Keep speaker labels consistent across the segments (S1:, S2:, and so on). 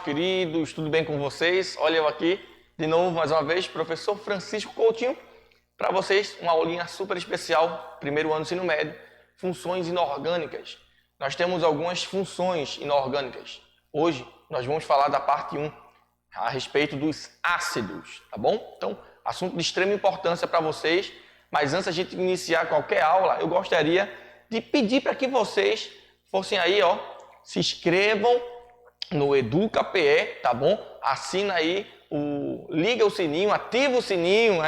S1: queridos, tudo bem com vocês? Olha eu aqui, de novo, mais uma vez, professor Francisco Coutinho, para vocês uma aulinha super especial, primeiro ano do ensino médio, funções inorgânicas. Nós temos algumas funções inorgânicas. Hoje nós vamos falar da parte 1, a respeito dos ácidos, tá bom? Então, assunto de extrema importância para vocês, mas antes a gente iniciar qualquer aula, eu gostaria de pedir para que vocês fossem aí, ó, se inscrevam no EducaPE, tá bom? Assina aí, liga o sininho, ativa o sininho,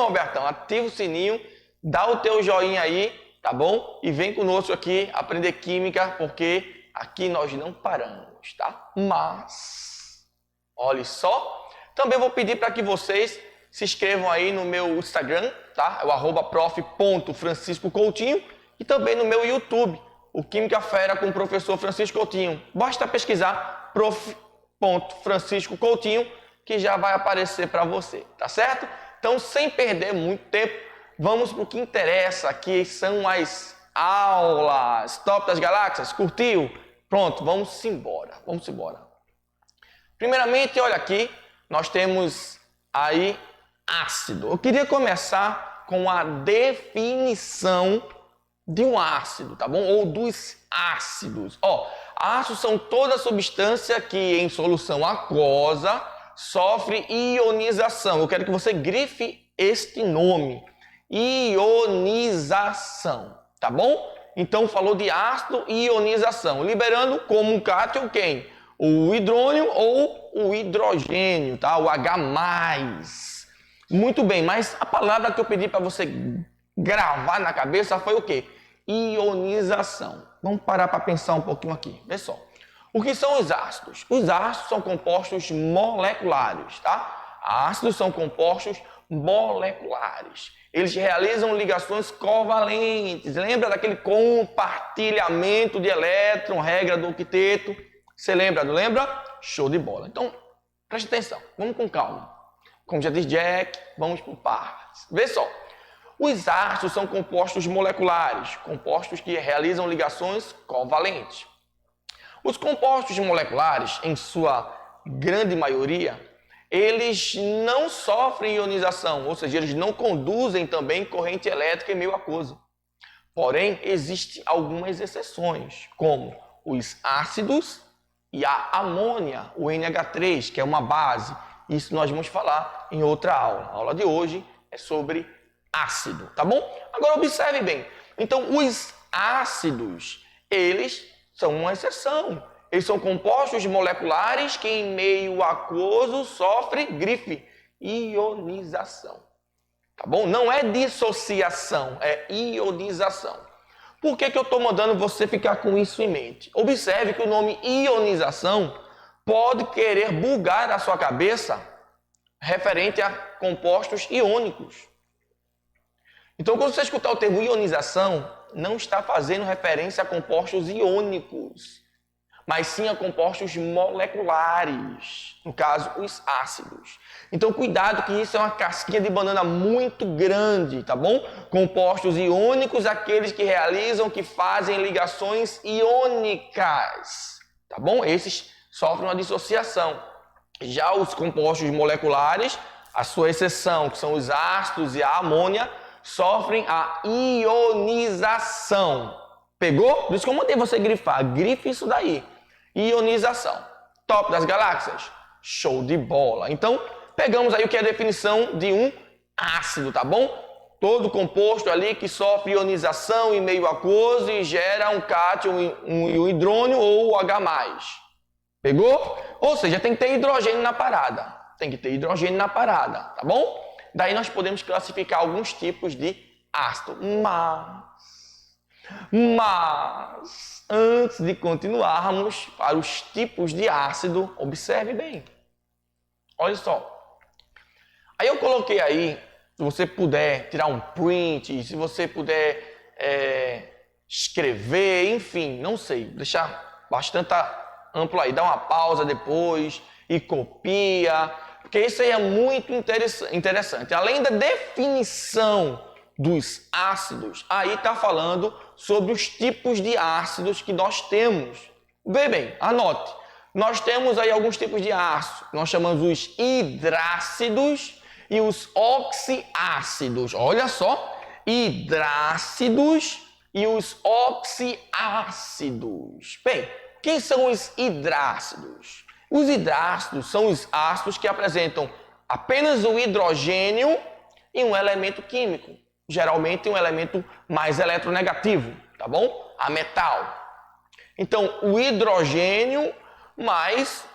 S1: Albertão, ativa o sininho, dá o teu joinha aí, tá bom? E vem conosco aqui aprender química, porque aqui nós não paramos, tá? Mas, olha só, também vou pedir para que vocês se inscrevam aí no meu Instagram, tá? É o @prof.franciscocoutinho e também no meu YouTube, o Química Fera com o professor Francisco Coutinho. Basta pesquisar prof.francisco Coutinho que já vai aparecer para você, tá certo? Então, sem perder muito tempo, vamos para o que interessa, que são as aulas. Top das Galáxias? Curtiu? Pronto, vamos embora. Primeiramente, olha aqui, nós temos aí ácido. Eu queria começar com a definição de um ácido, tá bom? Ou dos ácidos. Ó, ácidos são toda substância que em solução aquosa sofre ionização. Eu quero que você grife este nome. Ionização, tá bom? Então falou de ácido e ionização, liberando como um cátion quem? O hidrônio ou o hidrogênio, tá? O H+. Muito bem, mas a palavra que eu pedi para você gravar na cabeça foi o quê? Ionização. Vamos parar para pensar um pouquinho aqui. Vê só. O que são os ácidos? Os ácidos são compostos moleculares, tá? Ácidos são compostos moleculares. Eles realizam ligações covalentes. Lembra daquele compartilhamento de elétron, regra do octeto? Você lembra, não lembra? Show de bola. Então, preste atenção. Vamos com calma. Como já diz Jack, vamos por partes. Vê só. Os ácidos são compostos moleculares, compostos que realizam ligações covalentes. Os compostos moleculares, em sua grande maioria, eles não sofrem ionização, ou seja, eles não conduzem também corrente elétrica em meio aquoso. Porém, existem algumas exceções, como os ácidos e a amônia, o NH3, que é uma base. Isso nós vamos falar em outra aula. A aula de hoje é sobre ácido, tá bom? Agora observe bem. Então, os ácidos, eles são uma exceção. Eles são compostos moleculares que em meio aquoso sofrem grife, ionização. Tá bom? Não é dissociação, é ionização. Por que eu estou mandando você ficar com isso em mente? Observe que o nome ionização pode querer bugar a sua cabeça referente a compostos iônicos. Então, quando você escutar o termo ionização, não está fazendo referência a compostos iônicos, mas sim a compostos moleculares, no caso, os ácidos. Então, cuidado que isso é uma casquinha de banana muito grande, tá bom? Compostos iônicos, aqueles que realizam, que fazem ligações iônicas, tá bom? Esses sofrem uma dissociação. Já os compostos moleculares, a sua exceção, que são os ácidos e a amônia, sofrem a ionização. Pegou? Por isso que eu mandei você grifar. Grife isso daí. Ionização. Top das galáxias? Show de bola. Então, pegamos aí o que é a definição de um ácido, tá bom? Todo composto ali que sofre ionização em meio aquoso e gera um cátion, um hidrônio ou o H+. Pegou? Ou seja, tem que ter hidrogênio na parada. Tá bom? Daí nós podemos classificar alguns tipos de ácido. Mas, antes de continuarmos para os tipos de ácido, observe bem. Olha só. Aí eu coloquei aí, se você puder tirar um print, se você puder escrever, enfim, não sei, deixar bastante amplo aí. Dá uma pausa depois e copia. Porque isso aí é muito interessante. Além da definição dos ácidos, aí está falando sobre os tipos de ácidos que nós temos. Vê bem, anote. nós temos aí alguns tipos de ácidos. Nós chamamos os hidrácidos e os oxiácidos. Olha só, hidrácidos e os oxiácidos. Bem, quem são os hidrácidos? Os hidrácidos são os ácidos que apresentam apenas o hidrogênio e um elemento químico, geralmente um elemento mais eletronegativo, tá bom? A metal. Então, o hidrogênio mais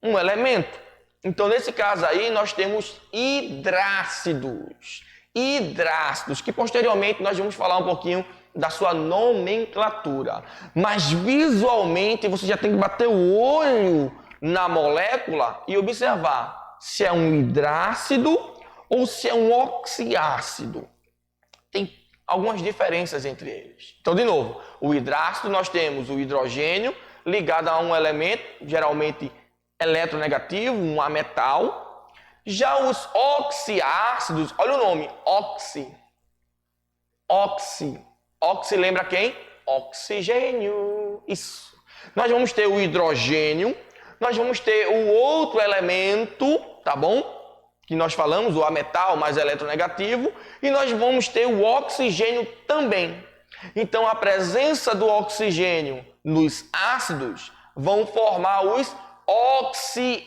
S1: um elemento. Então, nesse caso aí, nós temos hidrácidos. Hidrácidos, que posteriormente nós vamos falar um pouquinho da sua nomenclatura. Mas visualmente você já tem que bater o olho na molécula e observar se é um hidrácido ou se é um oxiácido. Tem algumas diferenças entre eles. Então, de novo, o hidrácido nós temos o hidrogênio ligado a um elemento, geralmente eletronegativo, um ametal. Já os oxiácidos, olha o nome, oxi. Oxi lembra quem? Oxigênio. Isso. Nós vamos ter o hidrogênio, nós vamos ter o outro elemento, tá bom? Que nós falamos, o ametal mais eletronegativo, e nós vamos ter o oxigênio também. Então, a presença do oxigênio nos ácidos vão formar os oxiácidos,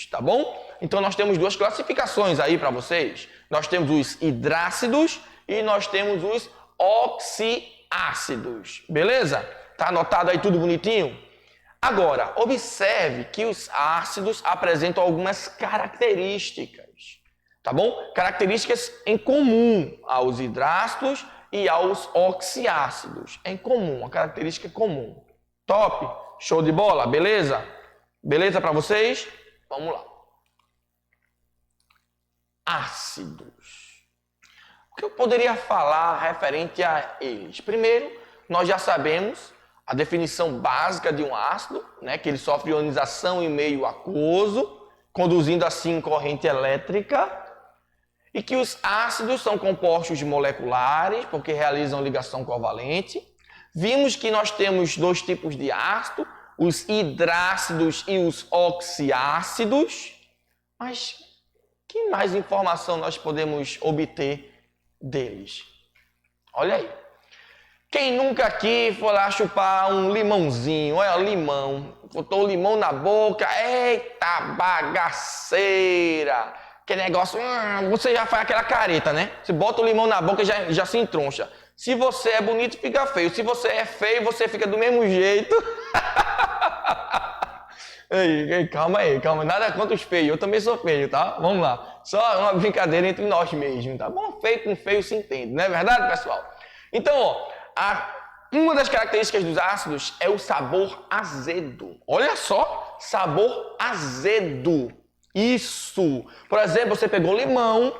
S1: tá bom? Então, nós temos duas classificações aí para vocês. Nós temos os hidrácidos e nós temos os oxiácidos, beleza? Tá anotado aí tudo bonitinho? Agora, observe que os ácidos apresentam algumas características, tá bom? Características em comum aos hidrácidos e aos oxiácidos. É em comum, uma característica comum. Top? Show de bola? Beleza? Beleza para vocês? Vamos lá. Ácidos. O que eu poderia falar referente a eles? Primeiro, nós já sabemos a definição básica de um ácido, né, que ele sofre ionização em meio aquoso, conduzindo assim corrente elétrica, e que os ácidos são compostos moleculares, porque realizam ligação covalente. Vimos que nós temos dois tipos de ácido, os hidrácidos e os oxiácidos. Mas que mais informação nós podemos obter deles? Olha aí. Quem nunca aqui foi lá chupar um limãozinho, olha, limão, botou o limão na boca, eita bagaceira, que negócio, você já faz aquela careta, né? Você bota o limão na boca e já se entroncha. Se você é bonito, fica feio, se você é feio, você fica do mesmo jeito. Ei, calma aí, nada contra os feios, eu também sou feio, tá? Vamos lá, só uma brincadeira entre nós mesmos, tá bom? Feio com feio se entende, não é verdade, pessoal? Então, ó, uma das características dos ácidos é o sabor azedo. Olha só, sabor azedo. Isso. Por exemplo, você pegou limão,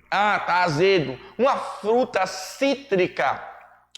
S1: tá azedo. Uma fruta cítrica,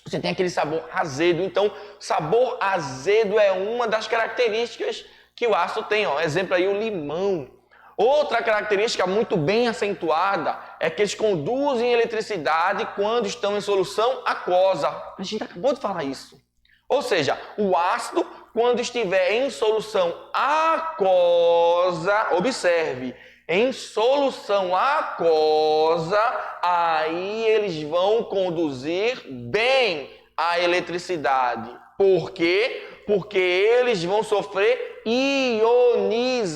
S1: você tem aquele sabor azedo. Então, sabor azedo é uma das características que o ácido tem. Ó. Exemplo aí, o limão. Outra característica muito bem acentuada é que eles conduzem eletricidade quando estão em solução aquosa. A gente acabou de falar isso. Ou seja, o ácido, quando estiver em solução aquosa, observe, em solução aquosa, aí eles vão conduzir bem a eletricidade. Por quê? Porque eles vão sofrer ionização.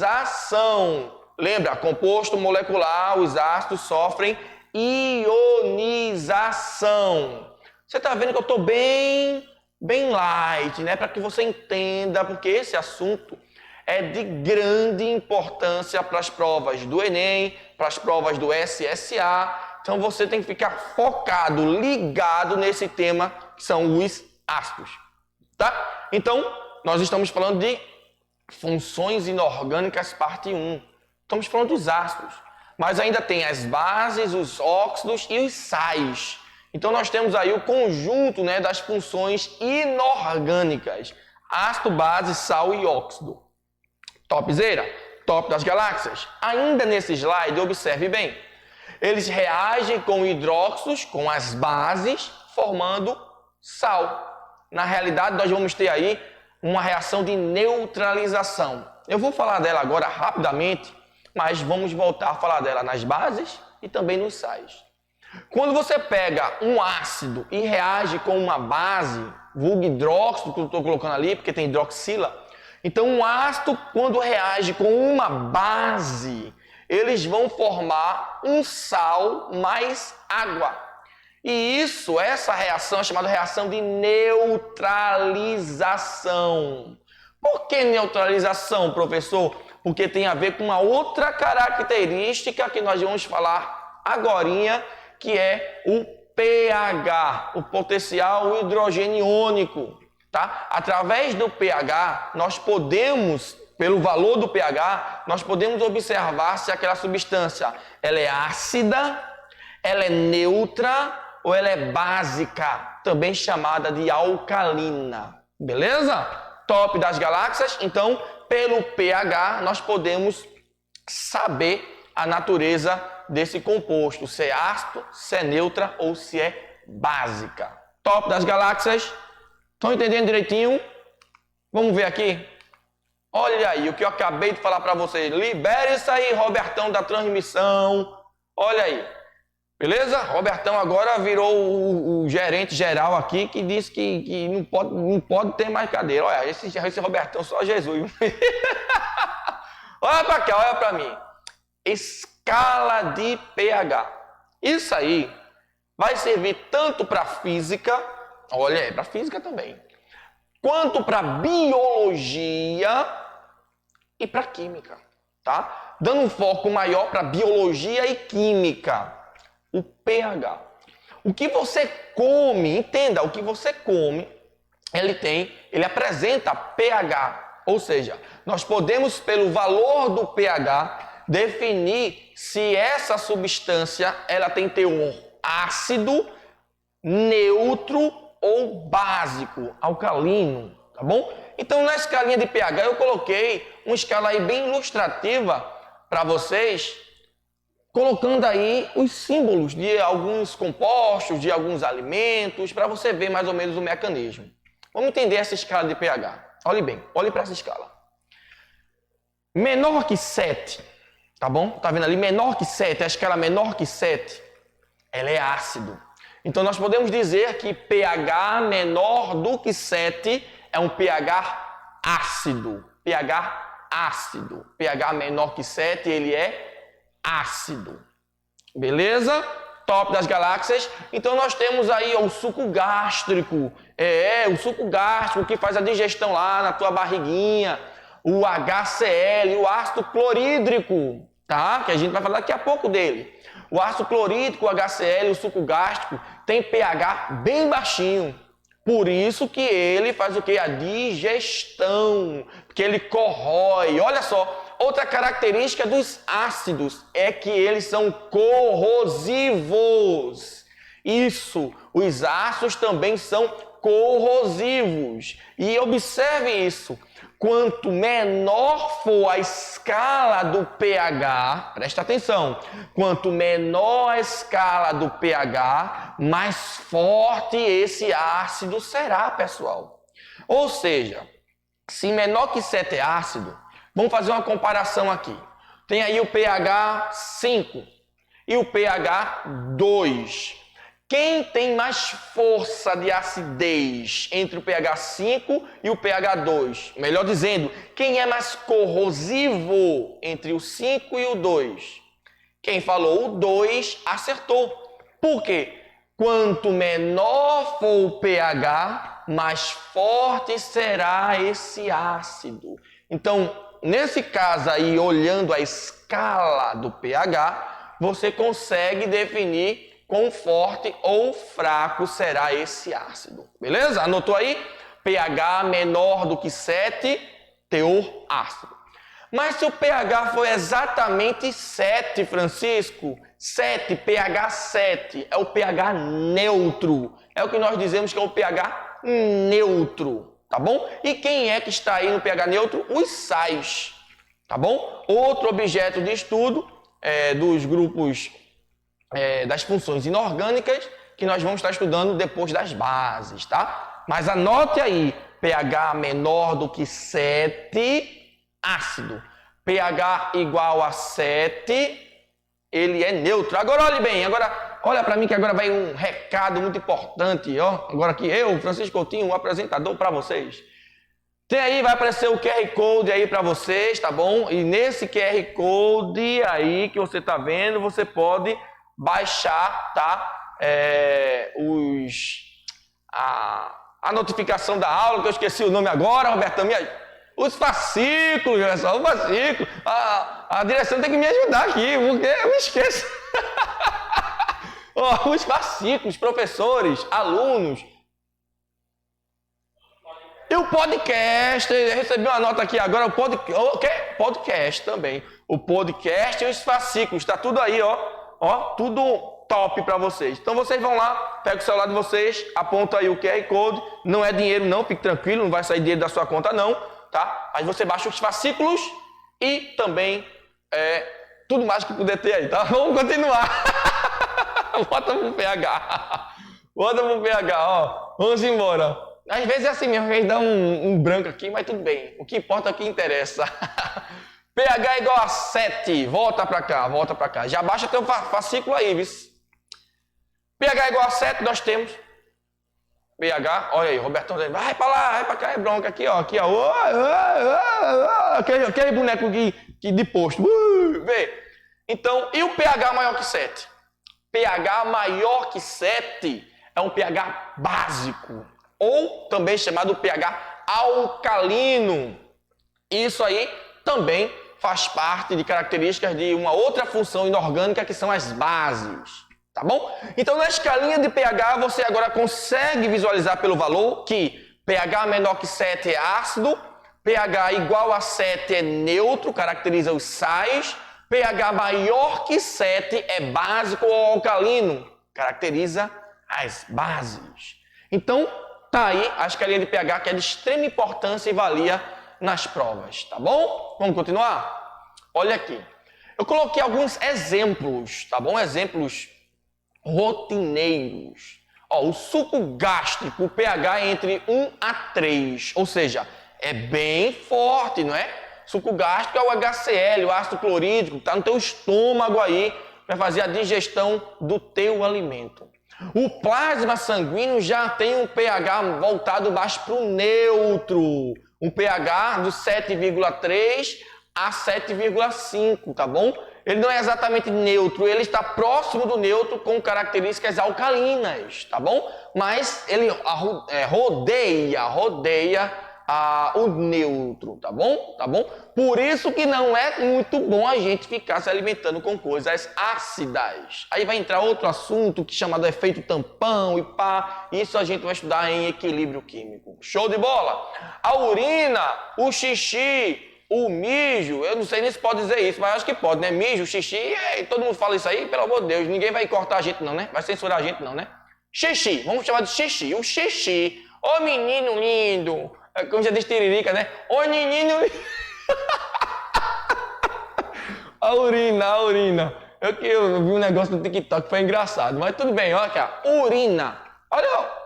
S1: Lembra, composto molecular, os ácidos sofrem ionização. Você está vendo que eu estou bem light, né? Para que você entenda, porque esse assunto é de grande importância para as provas do Enem, para as provas do SSA. Então você tem que ficar focado, ligado nesse tema, que são os ácidos. Tá? Então, nós estamos falando de funções inorgânicas, parte 1. Estamos falando dos ácidos, mas ainda tem as bases, os óxidos e os sais. Então nós temos aí o conjunto, né, das funções inorgânicas: ácido, base, sal e óxido. Topzera, top das galáxias. Ainda nesse slide, observe bem, eles reagem com hidróxidos, com as bases, formando sal. Na realidade, nós vamos ter aí uma reação de neutralização. Eu vou falar dela agora rapidamente, mas vamos voltar a falar dela nas bases e também nos sais. Quando você pega um ácido e reage com uma base, vulgo hidróxido, que eu estou colocando ali, porque tem hidroxila, então um ácido, quando reage com uma base, eles vão formar um sal mais água. E essa reação é chamada reação de neutralização. Por que neutralização, professor? Porque tem a ver com uma outra característica que nós vamos falar agorinha, que é o pH, o potencial hidrogeniônico, tá? Através do pH, nós podemos, pelo valor do pH, nós podemos observar se aquela substância ela é ácida, ela é neutra ou ela é básica, também chamada de alcalina. Beleza? Top das galáxias. Então, pelo pH, nós podemos saber a natureza desse composto, se é ácido, se é neutra ou se é básica. Top das galáxias. Estão entendendo direitinho? Vamos ver aqui. Olha aí o que eu acabei de falar para vocês. Libere isso aí, Robertão da transmissão. Olha aí. Beleza? Robertão agora virou o gerente geral aqui, que disse que não pode ter mais cadeira. Olha, esse Robertão só Jesus. Olha para cá, olha para mim. Escala de pH. Isso aí vai servir tanto para física, olha, para física também, quanto para biologia e para química, tá? Dando um foco maior para biologia e química. O pH. O que você come, entenda, o que você come, ele apresenta pH, ou seja, nós podemos pelo valor do pH definir se essa substância ela tem teor ácido, neutro ou básico, alcalino, tá bom? Então na escalinha de pH eu coloquei uma escala aí bem ilustrativa para vocês, colocando aí os símbolos de alguns compostos, de alguns alimentos, para você ver mais ou menos o mecanismo. Vamos entender essa escala de pH. Olhe bem, olhe para essa escala. Menor que 7, tá bom? Tá vendo ali? Menor que 7, a escala menor que 7, ela é ácido. Então nós podemos dizer que pH menor do que 7 é um pH ácido. pH ácido. pH menor que 7, ele é ácido. Beleza? Top das galáxias. Então nós temos aí o suco gástrico. O suco gástrico que faz a digestão lá na tua barriguinha. O HCl, o ácido clorídrico, tá? Que a gente vai falar daqui a pouco dele. O ácido clorídrico, o HCl, o suco gástrico tem pH bem baixinho. Por isso que ele faz o quê? A digestão, porque ele corrói. Olha só, outra característica dos ácidos é que eles são corrosivos. Isso, os ácidos também são corrosivos. E observe isso, quanto menor for a escala do pH, presta atenção, quanto menor a escala do pH, mais forte esse ácido será, pessoal. Ou seja, se menor que 7 é ácido, vamos fazer uma comparação aqui. Tem aí o pH 5 e o pH 2. Quem tem mais força de acidez entre o pH 5 e o pH 2? Melhor dizendo, quem é mais corrosivo entre o 5 e o 2? Quem falou o 2 acertou. Por quê? Quanto menor for o pH, mais forte será esse ácido. Então, nesse caso aí, olhando a escala do pH, você consegue definir quão forte ou fraco será esse ácido. Beleza? Anotou aí? pH menor do que 7, teor ácido. Mas se o pH for exatamente 7, Francisco, 7, pH 7, é o pH neutro. É o que nós dizemos que é o pH neutro, tá bom? E quem é que está aí no pH neutro? Os sais, tá bom? Outro objeto de estudo dos grupos das funções inorgânicas que nós vamos estar estudando depois das bases, tá? Mas anote aí, pH menor do que 7, ácido. pH igual a 7, ele é neutro. Agora olhe bem, agora olha para mim que agora vai um recado muito importante, ó. Agora que eu, Francisco Coutinho, o apresentador para vocês. Tem aí, vai aparecer o QR Code aí para vocês, tá bom? E nesse QR Code aí que você tá vendo, você pode baixar, tá? A notificação da aula, que eu esqueci o nome agora, Roberto, os fascículos, pessoal, o fascículo. A direção tem que me ajudar aqui, porque eu me esqueço. Os fascículos, professores, alunos. E o podcast, eu recebi uma nota aqui agora, o podcast também. O podcast e os fascículos, tá tudo aí, ó, tudo top para vocês. Então vocês vão lá, pega o celular de vocês, aponta aí o QR Code, não é dinheiro não, fique tranquilo, não vai sair dinheiro da sua conta não, tá? Aí você baixa os fascículos e também tudo mais que puder ter aí, tá? Vamos continuar. Bota pro PH. Bota pro PH, ó. Vamos embora. Às vezes é assim mesmo, a gente dá um branco aqui, mas tudo bem. O que importa é o que interessa. pH igual a 7. Volta pra cá. Já baixa teu fascículo aí, viu? pH igual a 7, nós temos. pH, olha aí, Robertão dizendo, vai pra lá, vai pra cá, é bronca. Aqui, ó. Aquele boneco de posto. Vê. Então, e o pH maior que 7? pH maior que 7 é um pH básico, ou também chamado pH alcalino. Isso aí também faz parte de características de uma outra função inorgânica que são as bases, tá bom? Então na escalinha de pH você agora consegue visualizar pelo valor que pH menor que 7 é ácido, pH igual a 7 é neutro, caracteriza os sais, pH maior que 7 é básico ou alcalino, caracteriza as bases. Então, tá aí a escalinha de pH que é de extrema importância e valia nas provas, tá bom? Vamos continuar? Olha aqui. Eu coloquei alguns exemplos, tá bom? Exemplos rotineiros. Ó, o suco gástrico, o pH é entre 1 a 3, ou seja, é bem forte, não é? Suco gástrico é o HCl, o ácido clorídrico, está no teu estômago aí, para fazer a digestão do teu alimento. O plasma sanguíneo já tem um pH voltado mais para o neutro, um pH do 7,3 a 7,5, tá bom? Ele não é exatamente neutro, ele está próximo do neutro com características alcalinas, tá bom? Mas ele rodeia o neutro, tá bom? Tá bom? Por isso que não é muito bom a gente ficar se alimentando com coisas ácidas. Aí vai entrar outro assunto que é chamado efeito tampão e pá. Isso a gente vai estudar em equilíbrio químico. Show de bola? A urina, o xixi, o mijo, eu não sei nem se pode dizer isso, mas acho que pode, né? Mijo, xixi, todo mundo fala isso aí, pelo amor de Deus, ninguém vai cortar a gente não, né? Vai censurar a gente não, né? Xixi, vamos chamar de xixi. O xixi, ô menino lindo, como já diz Tiririca, né? Ô menino lindo. A urina. Eu vi um negócio no TikTok que foi engraçado, mas tudo bem, olha aqui, ó. Urina. Olha,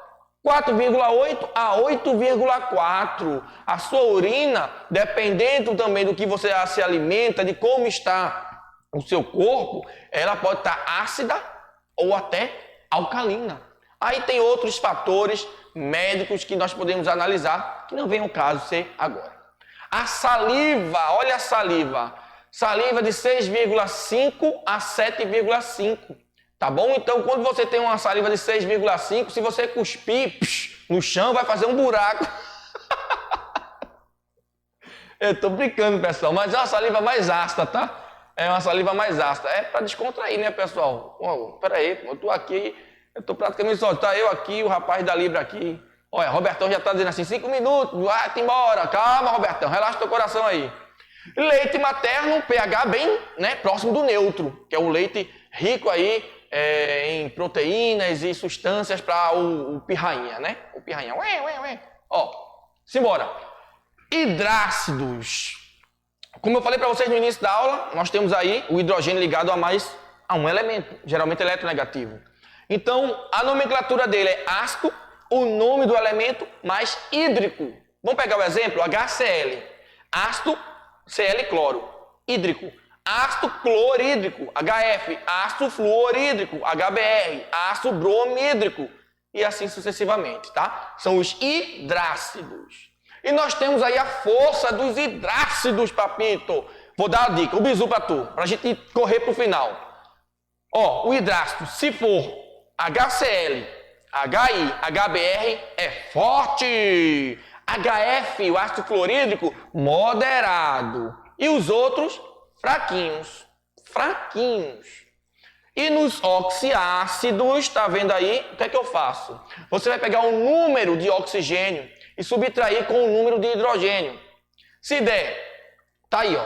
S1: 4,8 a 8,4. A sua urina, dependendo também do que você se alimenta, de como está o seu corpo, ela pode estar ácida ou até alcalina. Aí tem outros fatores médicos que nós podemos analisar, que não vem ao caso ser agora. A saliva, olha a saliva. Saliva de 6,5 a 7,5. Tá bom? Então, quando você tem uma saliva de 6,5, se você cuspir no chão, vai fazer um buraco. Eu tô brincando, pessoal, mas é uma saliva mais ácida, tá? É uma saliva mais ácida. É para descontrair, né, pessoal? Peraí, eu tô aqui, eu tô praticamente só. Tá eu aqui, o rapaz da Libra aqui. Olha, Robertão já tá dizendo assim, 5 minutos, vai-te embora. Calma, Robertão, relaxa teu coração aí. Leite materno, pH bem, né, próximo do neutro, que é um leite rico aí em proteínas e substâncias para o pirrainha, né? O pirrainha, Ó, simbora. Hidrácidos. Como eu falei para vocês no início da aula, nós temos aí o hidrogênio ligado a um elemento, geralmente eletronegativo. Então, a nomenclatura dele é ácido, o nome do elemento mais hídrico. Vamos pegar o exemplo, HCl, ácido Cl cloro, hídrico, ácido clorídrico, HF, ácido fluorídrico, HBr, ácido bromídrico e assim sucessivamente, tá? São os hidrácidos. E nós temos aí a força dos hidrácidos, papito. Vou dar a dica, o bizu para tu, para a gente correr para o final. Ó, o hidrácido, se for HCl, HI, HBr, é forte. HF, o ácido clorídrico, moderado. E os outros, fraquinhos. Fraquinhos. E nos oxiácidos, tá vendo aí? O que é que eu faço? Você vai pegar o número de oxigênio e subtrair com o número de hidrogênio. Se der, tá aí, ó.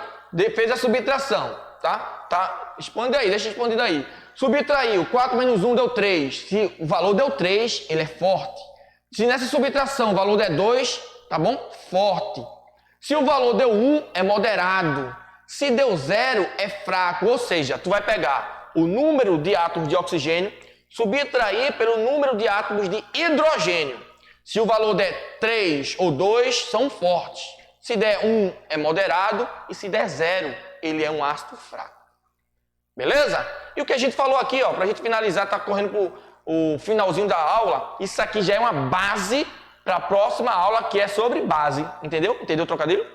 S1: Fez a subtração, tá? Expande aí, deixa expandido aí. Subtraiu, 4 menos 1 deu 3. Se o valor deu 3, ele é forte. Se nessa subtração o valor der 2, tá bom? Forte. Se o valor deu 1, é moderado. Se deu 0, é fraco. Ou seja, tu vai pegar o número de átomos de oxigênio, subtrair pelo número de átomos de hidrogênio. Se o valor der 3 ou 2, são fortes. Se der 1, é moderado. E se der 0, ele é um ácido fraco. Beleza? E o que a gente falou aqui, ó, pra gente finalizar, tá correndo pro o finalzinho da aula. Isso aqui já é uma base para a próxima aula, que é sobre base. Entendeu? Entendeu o trocadilho?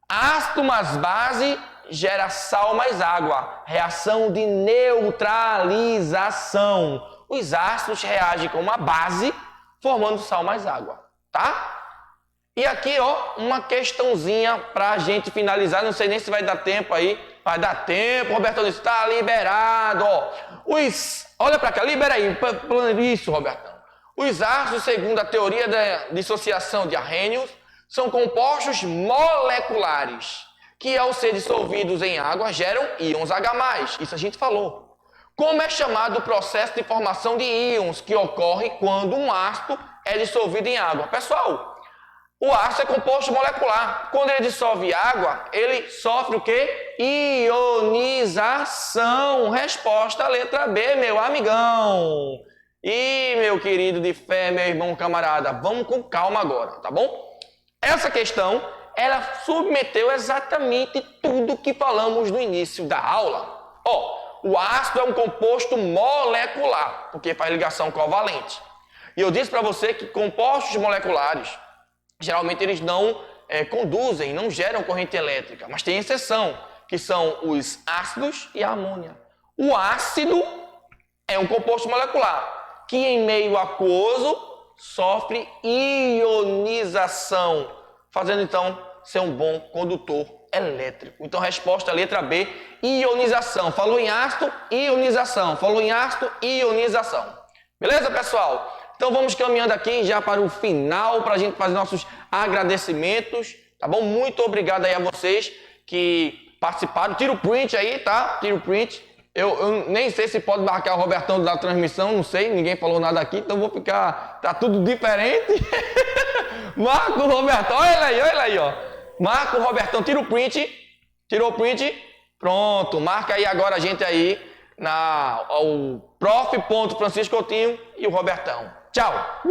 S1: Ácido mais base gera sal mais água. Reação de neutralização. Os ácidos reagem com uma base, formando sal mais água. Tá? E aqui, ó, uma questãozinha para a gente finalizar. Não sei nem se vai dar tempo aí. Vai dar tempo, Robertão. Está liberado, ó. Olha para cá, libera aí. Isso, Robertão. Os ácidos, segundo a teoria da dissociação de Arrhenius, são compostos moleculares, que ao ser dissolvidos em água geram íons H+. Isso a gente falou. Como é chamado o processo de formação de íons que ocorre quando um ácido é dissolvido em água? Pessoal, o ácido é composto molecular. Quando ele dissolve água, ele sofre o quê? Ionização. Resposta letra B, meu amigão. E meu querido de fé, meu irmão camarada, vamos com calma agora, tá bom? Essa questão, ela submeteu exatamente tudo que falamos no início da aula. Ó, o ácido é um composto molecular, porque faz ligação covalente. E eu disse para você que compostos moleculares, geralmente eles não conduzem, não geram corrente elétrica, mas tem exceção, que são os ácidos e a amônia. O ácido é um composto molecular, que em meio aquoso sofre ionização, fazendo então ser um bom condutor elétrico. Então, resposta letra B, ionização. Falou em ácido, ionização. Falou em ácido, ionização. Beleza, pessoal? Então, vamos caminhando aqui já para o final, para a gente fazer nossos agradecimentos, tá bom? Muito obrigado aí a vocês que participaram. Tira o print aí, tá? Tira o print. Eu nem sei se pode marcar o Robertão da transmissão, não sei, ninguém falou nada aqui, então vou ficar, tá tudo diferente. Marca o Robertão, olha ele aí, ó. Marca o Robertão, tira o print, tirou o print, pronto, marca aí agora a gente aí, o prof. Francisco Coutinho e o Robertão. Tchau!